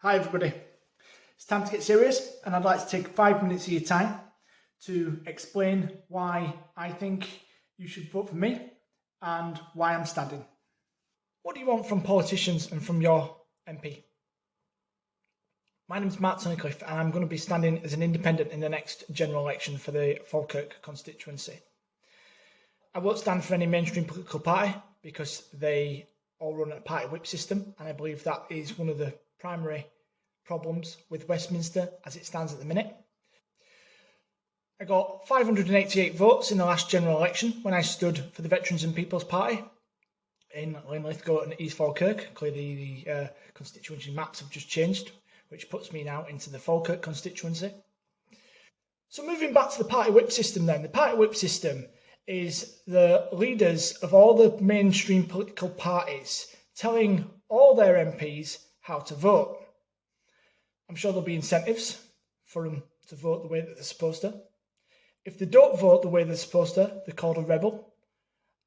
Hi everybody, it's time to get serious and I'd like to take 5 minutes of your time to explain why I think you should vote for me and why I'm standing. What do you want from politicians and from your MP? My name is Mark Tunnicliff and I'm going to be standing as an independent in the next general election for the Falkirk constituency. I won't stand for any mainstream political party because they all run a party whip system, and I believe that is one of the primary problems with Westminster as it stands at the minute. I got 588 votes in the last general election when I stood for the Veterans and People's Party in Linlithgow and East Falkirk. Clearly the constituency maps have just changed, which puts me now into the Falkirk constituency. So moving back to the party whip system then, the party whip system is the leaders of all the mainstream political parties telling all their MPs how to vote. I'm sure there'll be incentives for them to vote the way that they're supposed to. If they don't vote the way they're supposed to, they're called a rebel,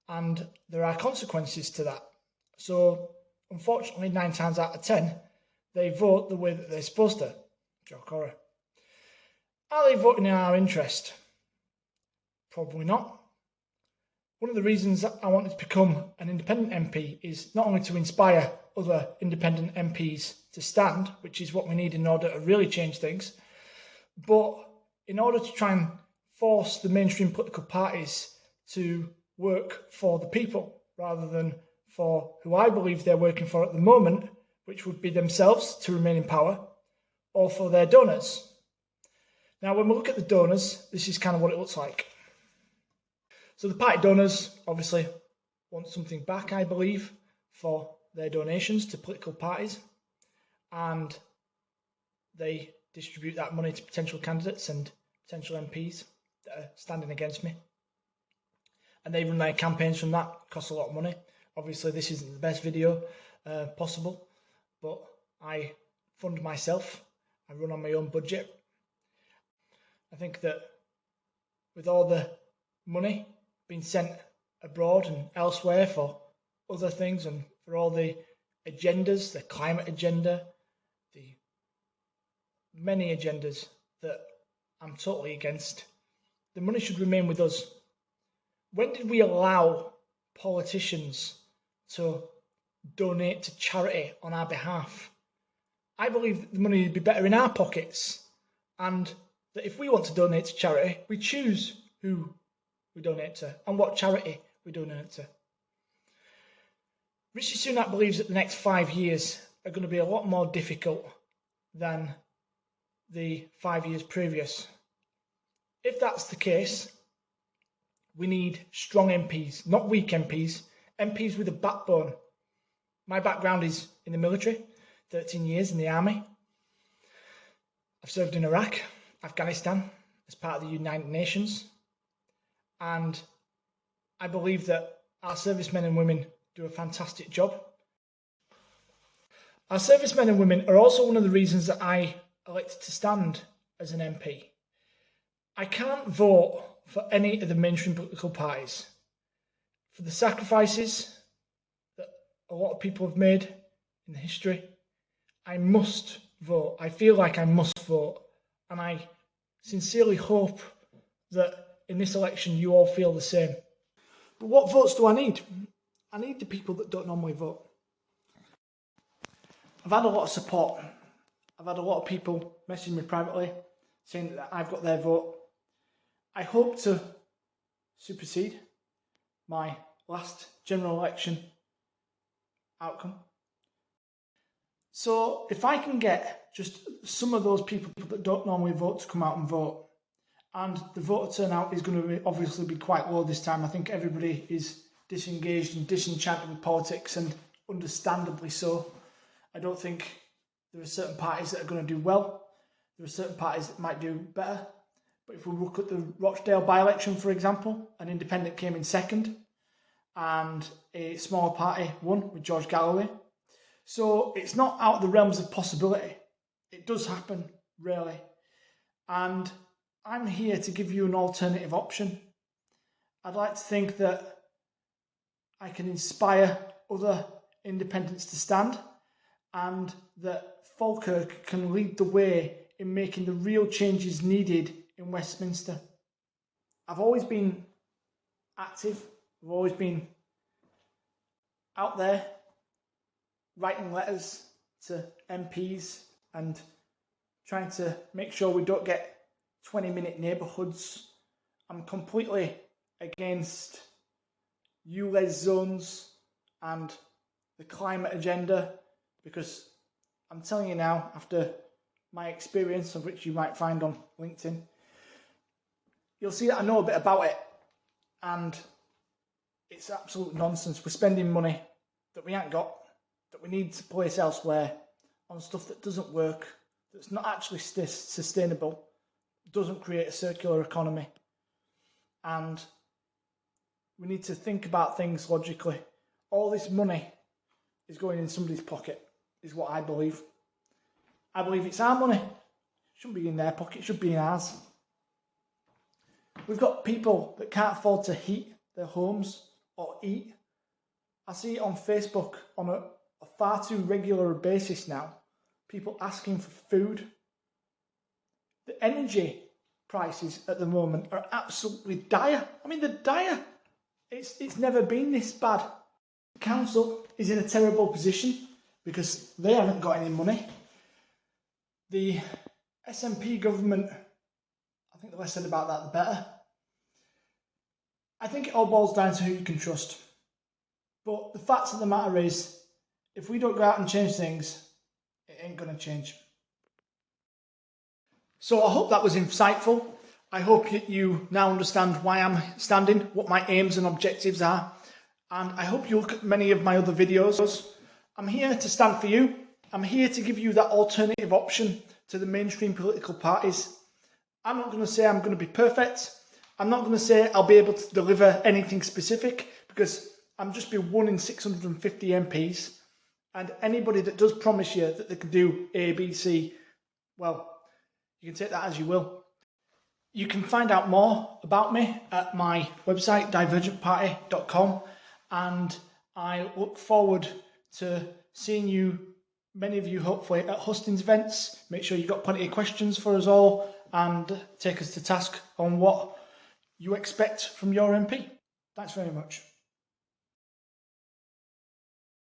and there are consequences to that. So, unfortunately, 9 times out of 10, they vote the way that they're supposed to. Joke horror. Are they voting in our interest? Probably not. One of the reasons that I wanted to become an independent MP is not only to inspire other independent MPs to stand, which is what we need in order to really change things, but in order to try and force the mainstream political parties to work for the people rather than for who I believe they're working for at the moment, which would be themselves to remain in power, or for their donors. Now, when we look at the donors, this is kind of what it looks like. So the party donors obviously want something back, I believe, for their donations to political parties, and they distribute that money to potential candidates and potential MPs that are standing against me. And they run their campaigns from that. It costs a lot of money. Obviously, this isn't the best video possible, but I fund myself. I run on my own budget. I think that with all the money being sent abroad and elsewhere for other things and for all the agendas, the climate agenda, the many agendas that I'm totally against, the money should remain with us. When did we allow politicians to donate to charity on our behalf? I believe that the money would be better in our pockets, and that if we want to donate to charity, we choose who we donate to and what charity we donate to. Rishi Sunak believes that the next 5 years are going to be a lot more difficult than the 5 years previous. If that's the case, we need strong MPs, not weak MPs, MPs with a backbone. My background is in the military, 13 years in the army. I've served in Iraq, Afghanistan, as part of the United Nations. And I believe that our servicemen and women do a fantastic job. Our servicemen and women are also one of the reasons that I elected to stand as an MP. I can't vote for any of the mainstream political parties. For the sacrifices that a lot of people have made in the history, I must vote. I feel like I must vote. And I sincerely hope that in this election you all feel the same. But what votes do I need? I need the people that don't normally vote. I've had a lot of support. I've had a lot of people messaging me privately saying that I've got their vote. I hope to supersede my last general election outcome. So if I can get just some of those people that don't normally vote to come out and vote, and the voter turnout is going to obviously be quite low this time. I think everybody is disengaged and disenchanted with politics, and understandably so. I don't think there are certain parties that are going to do well. There are certain parties that might do better. But if we look at the Rochdale by-election, for example, an independent came in second and a smaller party won with George Galloway. So it's not out of the realms of possibility. It does happen, really. And I'm here to give you an alternative option. I'd like to think that I can inspire other independents to stand, and that Falkirk can lead the way in making the real changes needed in Westminster. I've always been active, I've always been out there writing letters to MPs and trying to make sure we don't get 20-minute neighbourhoods. I'm completely against ULEZ zones and the climate agenda, because I'm telling you now, after my experience, of which you might find on LinkedIn, you'll see that I know a bit about it, and it's absolute nonsense. We're spending money that we ain't got, that we need to place elsewhere, on stuff that doesn't work, that's not actually sustainable, doesn't create a circular economy. And we need to think about things logically. All this money is going in somebody's pocket, is what I believe. I believe it's our money. It shouldn't be in their pocket, it should be in ours. We've got people that can't afford to heat their homes or eat. I see it on Facebook on a far too regular basis now. People asking for food. The energy prices at the moment are absolutely dire. I mean, they're dire. It's never been this bad. The council is in a terrible position because they haven't got any money. The SNP government, I think the less said about that, the better. I think it all boils down to who you can trust. But the fact of the matter is, if we don't go out and change things, it ain't going to change. So I hope that was insightful. I hope you now understand why I'm standing, what my aims and objectives are. And I hope you look at many of my other videos. I'm here to stand for you. I'm here to give you that alternative option to the mainstream political parties. I'm not going to say I'm going to be perfect. I'm not going to say I'll be able to deliver anything specific, because I'm just be one in 650 MPs. And anybody that does promise you that they can do A, B, C, well, you can take that as you will. You can find out more about me at my website, divergentparty.com. And I look forward to seeing you, many of you hopefully, at Hustings events. Make sure you've got plenty of questions for us all and take us to task on what you expect from your MP. Thanks very much.